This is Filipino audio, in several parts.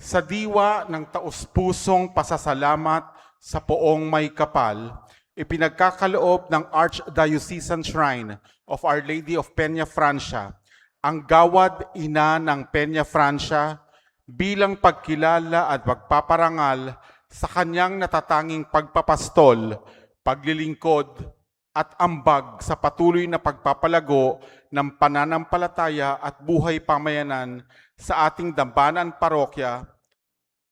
Sa diwa ng taus-pusong pasasalamat sa poong may kapal, ipinagkakaloob ng Archdiocesan Shrine of Our Lady of Peña Francia ang gawad ina ng Peña Francia bilang pagkilala at pagpaparangal sa kanyang natatanging pagpapastol, paglilingkod at ambag sa patuloy na pagpapalago ng pananampalataya at buhay pamayanan sa ating dambanan parokya,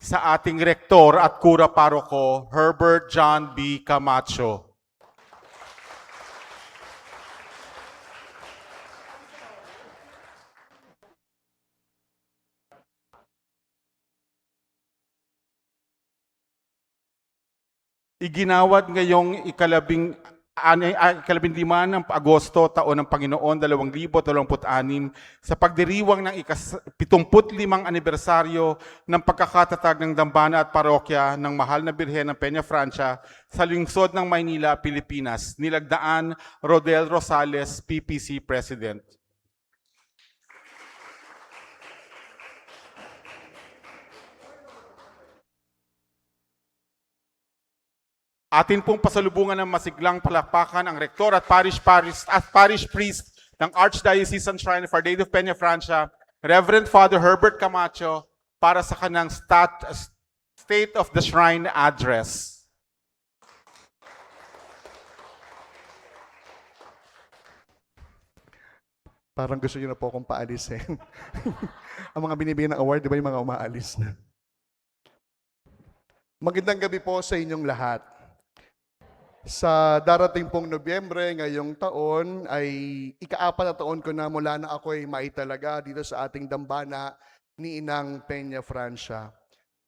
sa ating rektor at kura paroko, Herbert John B. Camacho. Iginawad ngayong ikalabindima ng Agosto, taon ng Panginoon 2026 sa pagdiriwang ng ika-75 anibersaryo ng pagkakatatag ng dambana at parokya ng Mahal na Birhen ng Peña Francia sa lungsod ng Maynila, Pilipinas. Nilagdaan, Rodel Rosales, PPC President. Atin pong pasalubungan ng masiglang palakpakan ang rektor at parish priest ng Archdiocesan Shrine of Our Lady of Peña Francia, Reverend Father Herbert Camacho, para sa kanyang State of the Shrine address. Parang gusto niyo na po akong paalisin. Ang mga binibigyan ng award, di ba yung mga umaalis na? Magandang gabi po sa inyong lahat. Sa darating pong Nobyembre ngayong taon ay ika-4 na taon ko na mula na ako'y maitalaga dito sa ating dambana ni Inang Peña Francia.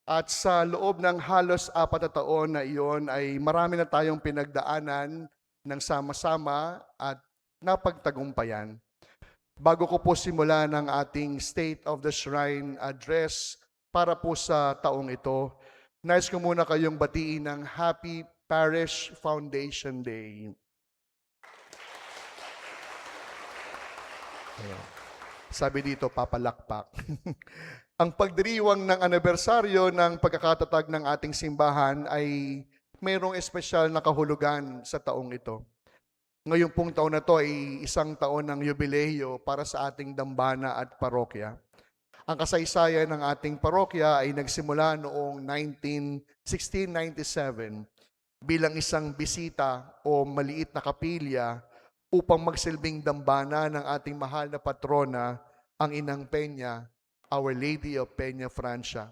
At sa loob ng halos 4 na taon na iyon ay marami na tayong pinagdaanan ng sama-sama at napagtagumpayan. Bago ko po simula ng ating State of the Shrine address para po sa taong ito, nais ko muna kayong batiin ng Happy Parish Foundation Day. Sabi dito, papalakpak. Ang pagdiriwang ng anibersaryo ng pagkakatatag ng ating simbahan ay mayroong espesyal na kahulugan sa taong ito. Ngayong pong taon na to ay isang taon ng yubileo para sa ating dambana at parokya. Ang kasaysayan ng ating parokya ay nagsimula noong 1697 bilang isang bisita o maliit na kapilya upang magsilbing dambana ng ating mahal na patrona, ang Inang Peña, Our Lady of Peña Francia.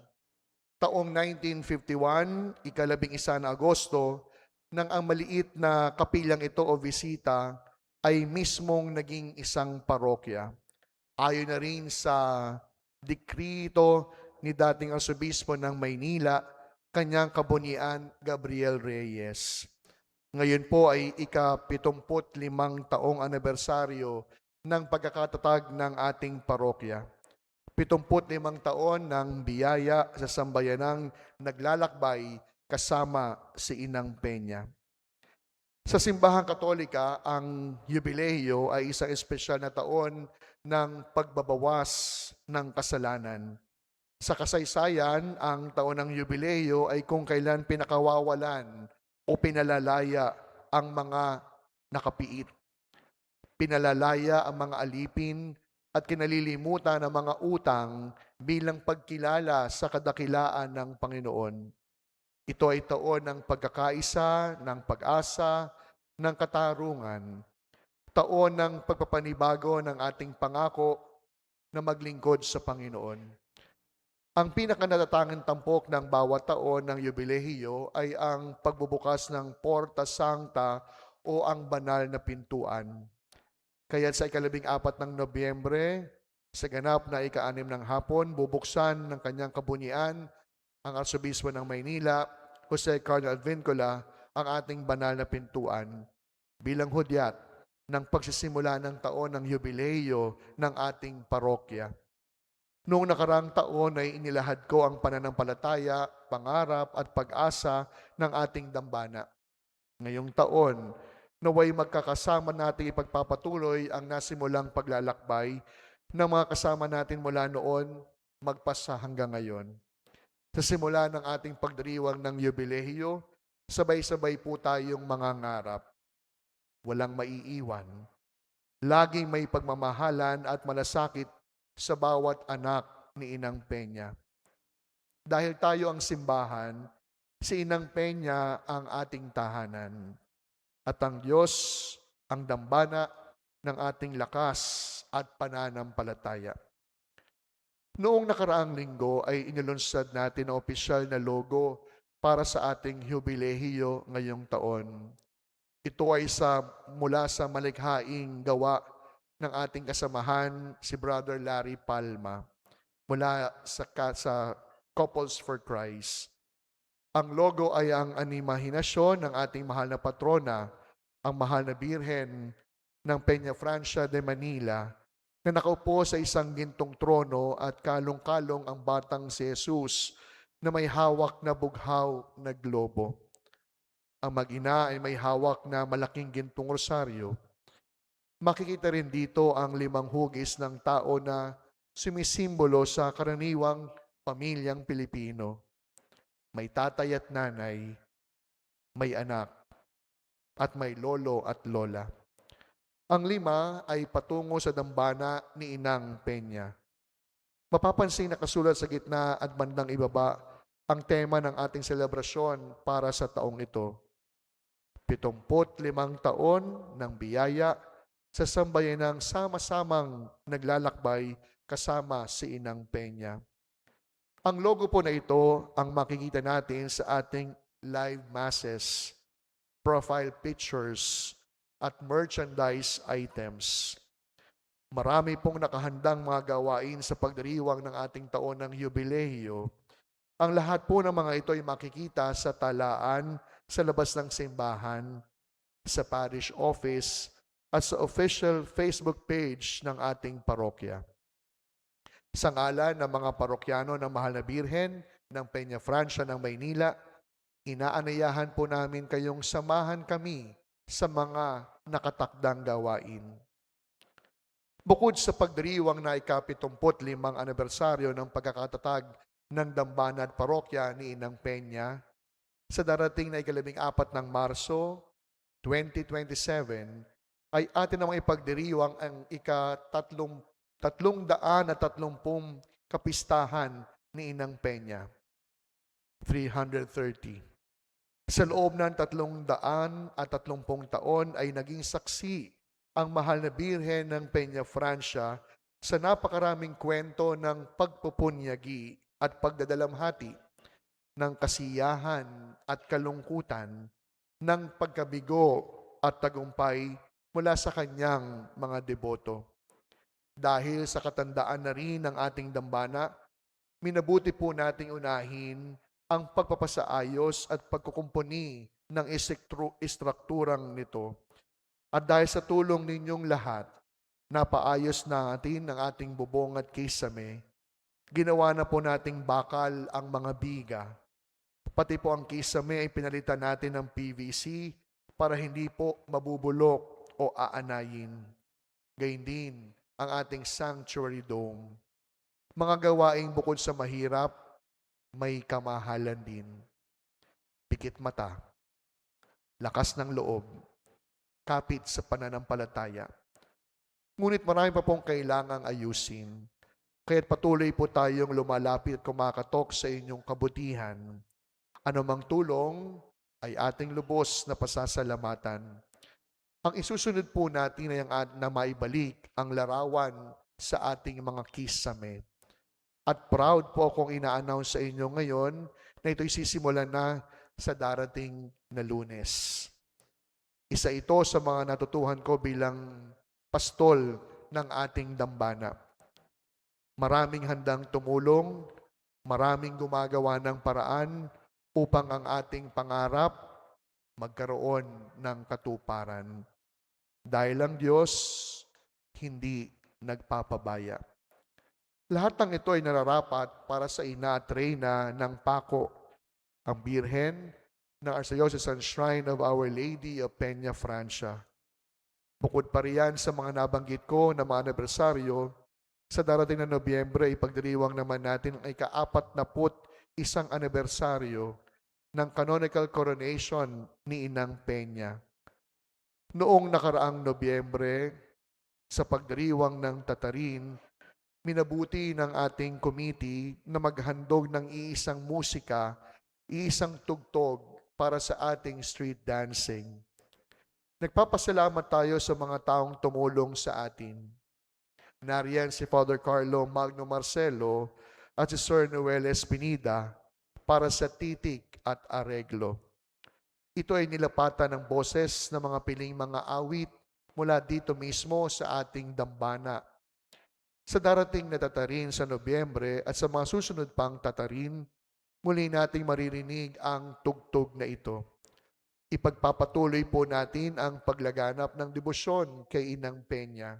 Taong 1951, ika-11 na Agosto, nang ang maliit na kapilyang ito o bisita ay mismong naging isang parokya. Ayon na rin sa dekrito ni dating Arsobispo ng Maynila, kanyang kabunian Gabriel Reyes. Ngayon po ay ika-75 taong anibersaryo ng pagkakatatag ng ating parokya. 75 taon ng biyaya sa sambayanang naglalakbay kasama si Inang Peña. Sa simbahang Katolika, ang yubileo ay isang espesyal na taon ng pagbabawas ng kasalanan. Sa kasaysayan, ang taon ng yubileo ay kung kailan pinakawawalan o pinalalaya ang mga nakapiit. Pinalalaya ang mga alipin at kinalilimutan ang mga utang bilang pagkilala sa kadakilaan ng Panginoon. Ito ay taon ng pagkakaisa, ng pag-asa, ng katarungan. Taon ng pagpapanibago ng ating pangako na maglingkod sa Panginoon. Ang pinakanatatanging tampok ng bawat taon ng yubileo ay ang pagbubukas ng Porta Sancta o ang banal na pintuan. Kaya sa ika-14 ng Nobyembre, sa ganap na ika-6 ng hapon, bubuksan ng kanyang kabunian ang Arsobispo ng Maynila, Jose Cardinal Vincula, ang ating banal na pintuan bilang hudyat ng pagsisimula ng taon ng yubileo ng ating parokya. Noong nakaraang taon ay inilahad ko ang pananampalataya, pangarap at pag-asa ng ating dambana. Ngayong taon, naway magkakasama natin ipagpapatuloy ang nasimulang paglalakbay ng mga kasama natin mula noon magpasa hanggang ngayon. Sa simula ng ating pagdiriwang ng yubileyo, sabay-sabay po tayong mangangarap. Walang maiiwan. Laging may pagmamahalan at malasakit sa bawat anak ni Inang Peña. Dahil tayo ang simbahan, si Inang Peña ang ating tahanan. At ang Diyos ang dambana ng ating lakas at pananampalataya. Noong nakaraang linggo ay inilunsad natin ang opisyal na logo para sa ating jubilehiyo ngayong taon. Ito ay mula sa malikhaing gawa ng ating kasamahan, si Brother Larry Palma, mula sa Couples for Christ. Ang logo ay ang animahinasyon ng ating mahal na patrona, ang mahal na Birhen ng Peña Francia de Manila, na nakaupo sa isang gintong trono at kalong-kalong ang batang si Jesus na may hawak na bughaw na globo. Ang mag-ina ay may hawak na malaking gintong rosaryo. Makikita rin dito ang 5 hugis ng tao na sumisimbolo sa karaniwang pamilyang Pilipino. May tatay at nanay, may anak, at may lolo at lola. Ang 5 ay patungo sa dambana ni Inang Peña. Mapapansin nakasulat sa gitna at bandang ibaba ang tema ng ating selebrasyon para sa taong ito. 75 taon ng biyaya sa sambayanang sama-samang naglalakbay kasama si Inang Peña. Ang logo po na ito ang makikita natin sa ating live masses, profile pictures, at merchandise items. Marami pong nakahandang mga gawain sa pagdiriwang ng ating taon ng yubileyo. Ang lahat po ng mga ito ay makikita sa talaan sa labas ng simbahan, sa parish office, at sa official Facebook page ng ating parokya. Sa ngalan ng mga parokyano ng Mahal na Birhen ng Peña Francia ng Maynila, inaanayahan po namin kayong samahan kami sa mga nakatakdang gawain. Bukod sa pagdiriwang na ika-75 anibersaryo ng pagkakatatag ng dambana at parokya ni Inang Peña, sa darating na ika-14 ng Marso 2027, ay atin namang ipagdiriwang ang ika-330 kapistahan ni Inang Peña. 330. Sa loob ng 330 taon ay naging saksi ang Mahal na Birhen ng Peña Francia sa napakaraming kwento ng pagpupunyagi at pagdadalamhati, ng kasiyahan at kalungkutan, ng pagkabigo at tagumpay mula sa kanyang mga deboto. Dahil sa katandaan na rin ng ating dambana, minabuti po nating unahin ang pagpapasaayos at pagkukumpuni ng istrukturang nito. At dahil sa tulong ninyong lahat, napaayos natin ang ating bubong at kisame. Ginawa na po nating bakal ang mga biga. Pati po ang kisame ay pinalitan natin ng PVC para hindi po mabubulok o aanayin. Gayun din ang ating sanctuary dome. Mga gawaing bukod sa mahirap, may kamahalan din. Pikit mata, lakas ng loob, kapit sa pananampalataya. Ngunit marami pa pong kailangang ayusin. Kaya't patuloy po tayong lumalapit at kumakatok sa inyong kabutihan. Anumang tulong ay ating lubos na pasasalamatan. Ang isusunod po natin ay na maibalik ang larawan sa ating mga kisame. At proud po akong ina-announce sa inyo ngayon na ito'y sisimulan na sa darating na Lunes. Isa ito sa mga natutuhan ko bilang pastol ng ating dambana. Maraming handang tumulong, maraming gumagawa ng paraan upang ang ating pangarap magkaroon ng katuparan. Dahil ang Diyos hindi nagpapabaya. Lahat ng ito ay nararapat para sa ina at reyna ng Paco, ang Birhen ng Archdiocesan Shrine of Our Lady of Peña Francia. Bukod pa riyan sa mga nabanggit ko na mga anibersaryo, sa darating na Nobyembre, ipagdiriwang naman natin ang ika-40 isang anibersaryo ng canonical coronation ni Inang Peña. Noong nakaraang Nobyembre, sa pagdiriwang ng Tatarin, minabuti ng ating committee na maghandog ng iisang musika, iisang tugtog para sa ating street dancing. Nagpapasalamat tayo sa mga taong tumulong sa atin. Nariyan si Father Carlo Magno Marcelo at si Sir Noel Espinida para sa titik at areglo. Ito ay nilapatan ng boses ng mga piling mga awit mula dito mismo sa ating dambana. Sa darating na Tatarin sa Nobyembre at sa mga susunod pang Tatarin, muli nating maririnig ang tugtog na ito. Ipagpapatuloy po natin ang paglaganap ng debosyon kay Inang Peña.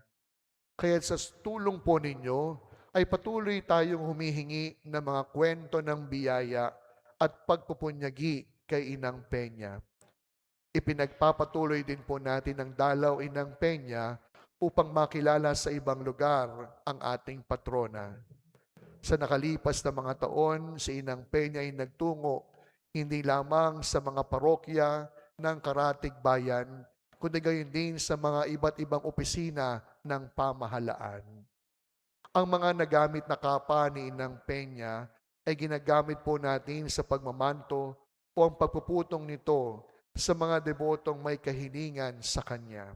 Kaya sa tulong po ninyo, ay patuloy tayong humihingi ng mga kwento ng biyaya at pagpupunyagi kay Inang Peña. Ipinagpapatuloy din po natin ang dalaw Inang Peña upang makilala sa ibang lugar ang ating patrona. Sa nakalipas na mga taon, si Inang Peña ay nagtungo hindi lamang sa mga parokya ng Karatig Bayan, kundi gayon din sa mga iba't ibang opisina ng pamahalaan. Ang mga nagamit na kapa ni Inang Peña ay ginagamit po natin sa pagmamanto o ang pagpuputong nito sa mga debotong may kahilingan sa Kanya.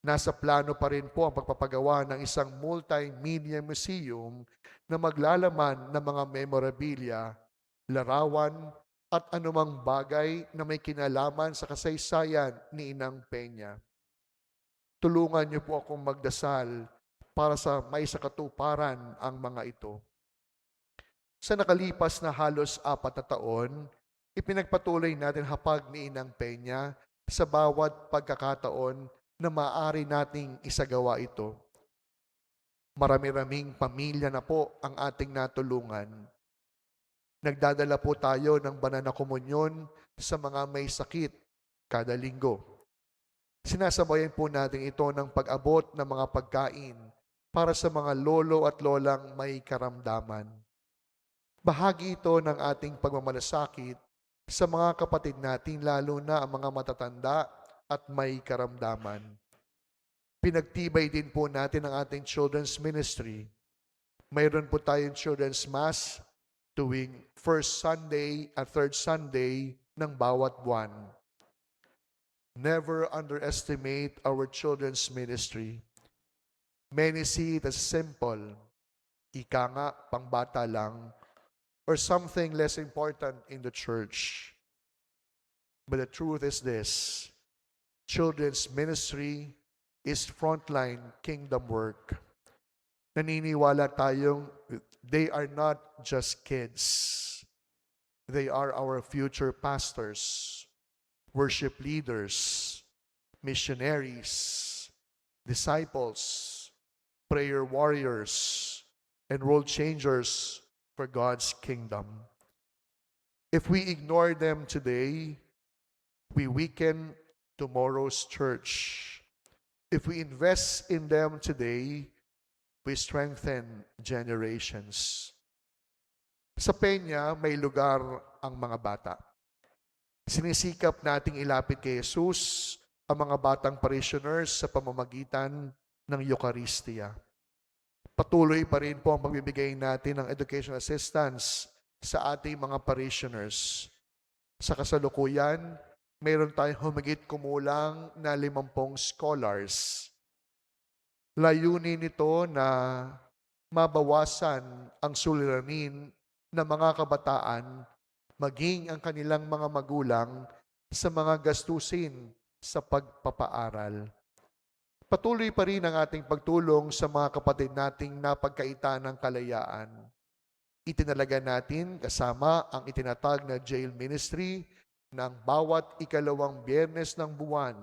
Nasa plano pa rin po ang pagpapagawa ng isang multimedia museum na maglalaman ng mga memorabilia, larawan, at anumang bagay na may kinalaman sa kasaysayan ni Inang Peña. Tulungan niyo po akong magdasal para sa may sakatuparan ang mga ito. Sa nakalipas na halos 4 na taon, ipinagpatuloy natin hapag ni Inang Peña sa bawat pagkakataon na maaari nating isagawa ito. Marami-raming pamilya na po ang ating natulungan. Nagdadala po tayo ng banal na komunyon sa mga may sakit kada linggo. Sinasabayan po natin ito ng pag-abot ng mga pagkain para sa mga lolo at lolang may karamdaman. Bahagi ito ng ating pagmamalasakit sa mga kapatid natin, lalo na ang mga matatanda at may karamdaman. Pinagtibay din po natin ang ating children's ministry. Mayroon po tayong children's mass tuwing first Sunday at third Sunday ng bawat buwan. Never underestimate our children's ministry. Many see it as simple, ika nga, pangbata lang, or something less important in the church. But the truth is this: children's ministry is frontline kingdom work. Naniniwala tayong they are not just kids. They are our future pastors, worship leaders, missionaries, disciples, prayer warriors, and world changers for God's kingdom. If we ignore them today, we weaken tomorrow's church. If we invest in them today, we strengthen generations. Sa Peña, may lugar ang mga bata. Sinisikap nating ilapit kay Jesus ang mga batang parishioners sa pamamagitan ng Eucharistia. Patuloy pa rin po ang pagbibigay natin ng education assistance sa ating mga parishioners. Sa kasalukuyan, mayroon tayong humigit kumulang na 50 scholars. Layunin nito na mabawasan ang suliranin ng mga kabataan, maging ang kanilang mga magulang sa mga gastusin sa pagpapaaral. Patuloy pa rin ang ating pagtulong sa mga kapatid nating napagkaitan ng kalayaan. Itinalaga natin kasama ang itinatag na jail ministry ng bawat ikalawang Biyernes ng buwan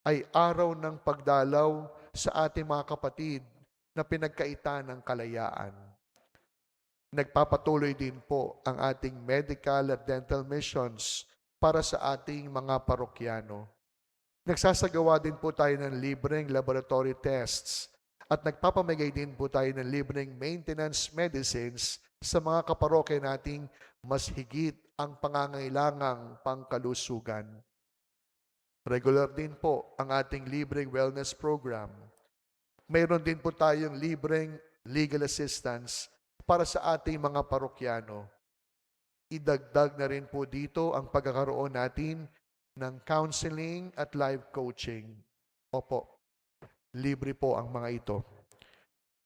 ay araw ng pagdalaw sa ating mga kapatid na pinagkaitan ng kalayaan. Nagpapatuloy din po ang ating medical at dental missions para sa ating mga parokyano. Nagsasagawa din po tayo ng libreng laboratory tests at nagpapamigay din po tayo ng libreng maintenance medicines sa mga kaparokya nating mas higit ang pangangailangang pangkalusugan. Regular din po ang ating libreng wellness program. Mayroon din po tayong libreng legal assistance para sa ating mga parokyano. Idagdag na rin po dito ang pagkakaroon natin ng counseling at life coaching. Opo, libre po ang mga ito.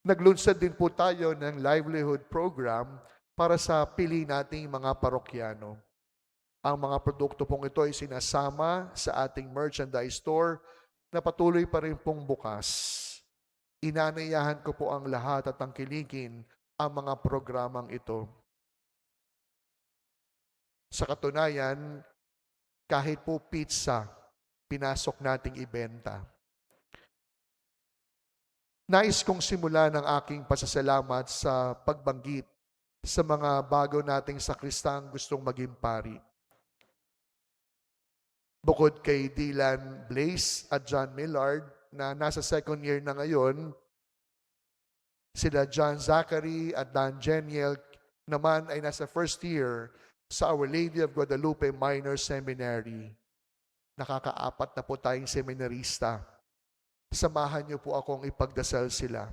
Naglunsad din po tayo ng livelihood program para sa pili nating mga parokyano. Ang mga produkto pong ito ay sinasama sa ating merchandise store na patuloy pa rin pong bukas. Inanayahan ko po ang lahat at tangkilikin ang mga programang ito. Sa katunayan, kahit po pizza, pinasok nating ibenta. Nais kong simulan ang aking pasasalamat sa pagbanggit sa mga bago nating sakristang gustong maging pari. Bukod kay Dylan Blaze at John Millard na nasa second year na ngayon, sila John Zachary at Dan Geniel naman ay nasa first year sa Our Lady of Guadalupe Minor Seminary. Nakakaapat na po tayong seminarista. Samahan niyo po akong ipagdasal sila.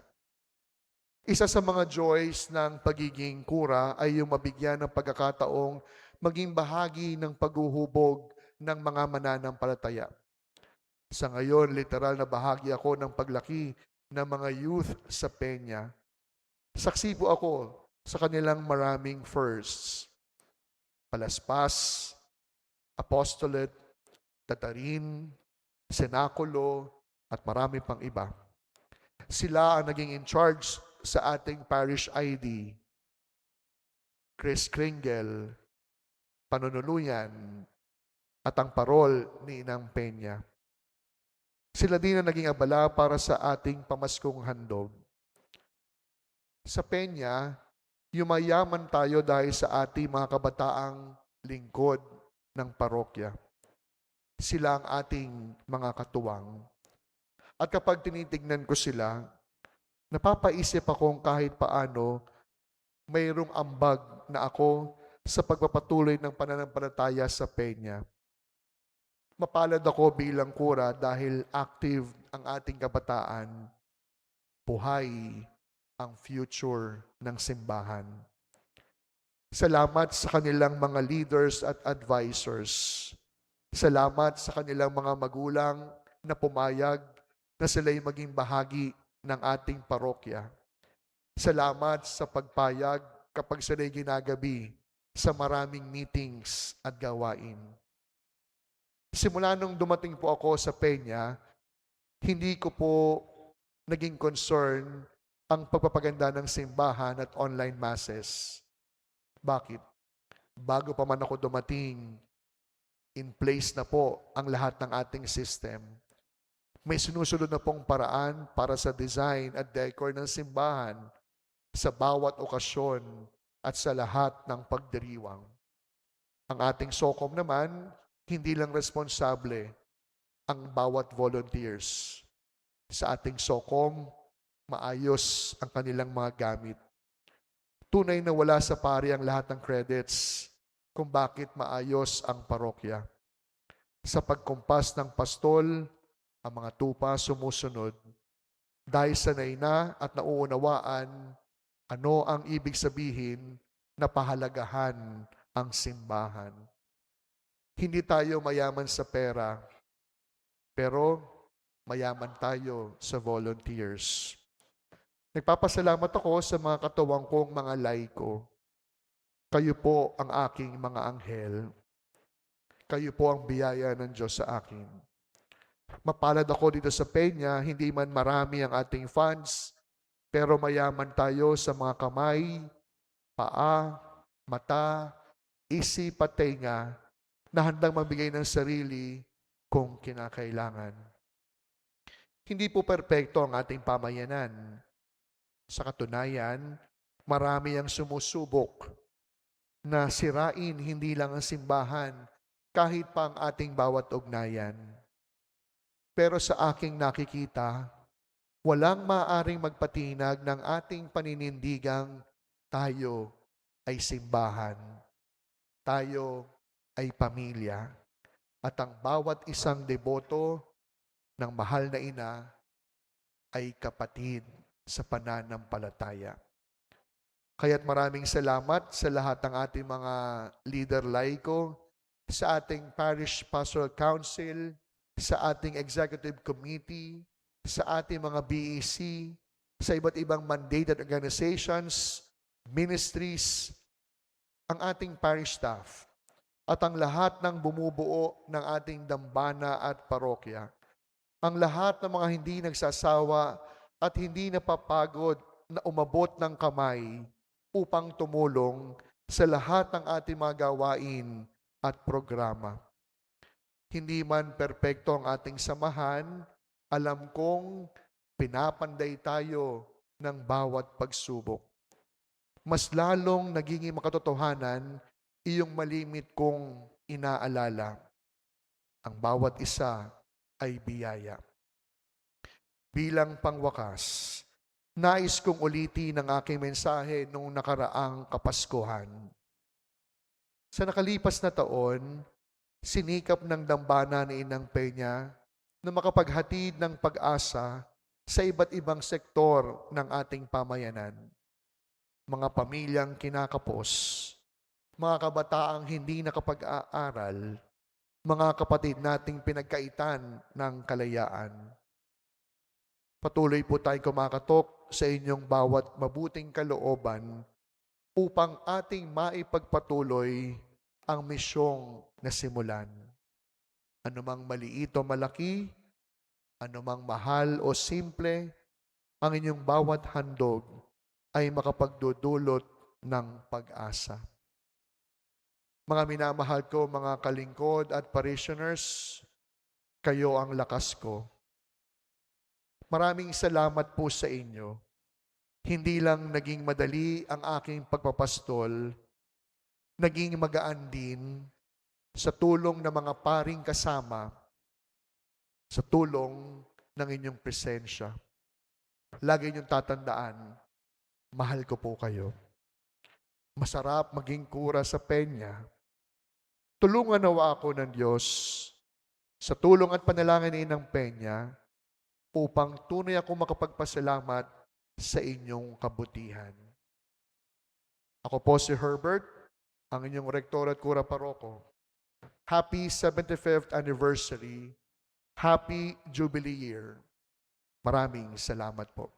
Isa sa mga joys ng pagiging kura ay yung mabigyan ng pagkakataong maging bahagi ng paghuhubog ng mga mananampalataya. Sa ngayon, literal na bahagi ako ng paglaki ng mga youth sa Peña. Saksi po ako sa kanilang maraming firsts. Palaspas, apostolate, tatarin, senakulo, at marami pang iba. Sila ang naging in charge sa ating parish ID. Chris Kringle, panunuluyan, at ang parol ni Inang Peña. Sila din ang naging abala para sa ating pamaskong handog. Sa Peña, yumayaman tayo dahil sa ating mga kabataang lingkod ng parokya. Sila ang ating mga katuwang. At kapag tinitignan ko sila, napapaisip akong kahit paano mayroong ambag na ako sa pagpapatuloy ng pananampalataya sa Peña. Mapalad ako bilang kura dahil active ang ating kabataan. Buhay ang future ng simbahan. Salamat sa kanilang mga leaders at advisors. Salamat sa kanilang mga magulang na pumayag na sila'y maging bahagi ng ating parokya. Salamat sa pagpayag kapag sila'y ginagabi sa maraming meetings at gawain. Simula nung dumating po ako sa Peña, hindi ko po naging concern ang pagpapaganda ng simbahan at online masses. Bakit? Bago pa man ako dumating, in place na po ang lahat ng ating system. May sinusunod na pong paraan para sa design at decor ng simbahan sa bawat okasyon at sa lahat ng pagdiriwang. Ang ating SOCOM naman, hindi lang responsable ang bawat volunteers. Sa ating SOCOM, maayos ang kanilang mga gamit. Tunay na wala sa pari ang lahat ng credits kung bakit maayos ang parokya. Sa pagkumpas ng pastol, ang mga tupa sumusunod. Dahil sanay na at nauunawaan ano ang ibig sabihin na pahalagahan ang simbahan. Hindi tayo mayaman sa pera, pero mayaman tayo sa volunteers. Nagpapasalamat ako sa mga katuwang kong mga laiko. Kayo po ang aking mga anghel. Kayo po ang biyaya ng Diyos sa akin. Mapalad ako dito sa Peña, hindi man marami ang ating funds, pero mayaman tayo sa mga kamay, paa, mata, isip at tenga na handang magbigay ng sarili kung kinakailangan. Hindi po perpekto ang ating pamayanan. Sa katunayan, marami ang sumusubok na sirain hindi lang ang simbahan, kahit pa ang ating bawat ugnayan. Pero sa aking nakikita, walang maaring magpatinag ng ating paninindigang tayo ay simbahan. Tayo ay pamilya. At ang bawat isang deboto ng mahal na ina ay kapatid sa pananampalataya. Kaya't maraming salamat sa lahat ng ating mga leader laiko, sa ating Parish Pastoral Council, sa ating Executive Committee, sa ating mga BEC, sa iba't ibang mandated organizations, ministries, ang ating parish staff, at ang lahat ng bumubuo ng ating dambana at parokya. Ang lahat ng mga hindi nagsasawa at hindi napapagod na umabot ng kamay upang tumulong sa lahat ng ating mga gawain at programa. Hindi man perpekto ang ating samahan, alam kong pinapanday tayo ng bawat pagsubok. Mas lalong nagiging makatotohanan iyong malimit kong inaalala. Ang bawat isa ay biyaya. Bilang pangwakas, nais kong ulitin ang aking mensahe noong nakaraang Kapaskuhan. Sa nakalipas na taon, sinikap ng dambana ni Inang Peña na makapaghatid ng pag-asa sa iba't ibang sektor ng ating pamayanan. Mga pamilyang kinakapos, mga kabataang hindi nakapag-aaral, mga kapatid nating pinagkaitan ng kalayaan. Patuloy po tayong kumakatok sa inyong bawat mabuting kalooban upang ating maipagpatuloy ang misyong nasimulan. Anumang maliit o malaki, anumang mahal o simple, ang inyong bawat handog ay makapagdudulot ng pag-asa. Mga minamahal ko, mga kalingkod at parishioners, kayo ang lakas ko. Maraming salamat po sa inyo. Hindi lang naging madali ang aking pagpapastol, naging magaan din sa tulong ng mga paring kasama, sa tulong ng inyong presensya. Lagi niyong tatandaan, mahal ko po kayo. Masarap maging kura sa Peña. Tulungan nawa ako ng Diyos sa tulong at panalangin ni Inang Peña upang tunay ako makapagpasalamat sa inyong kabutihan. Ako po si Herbert, ang inyong rektor at kura paroko. Happy 75th anniversary. Happy Jubilee Year. Maraming salamat po.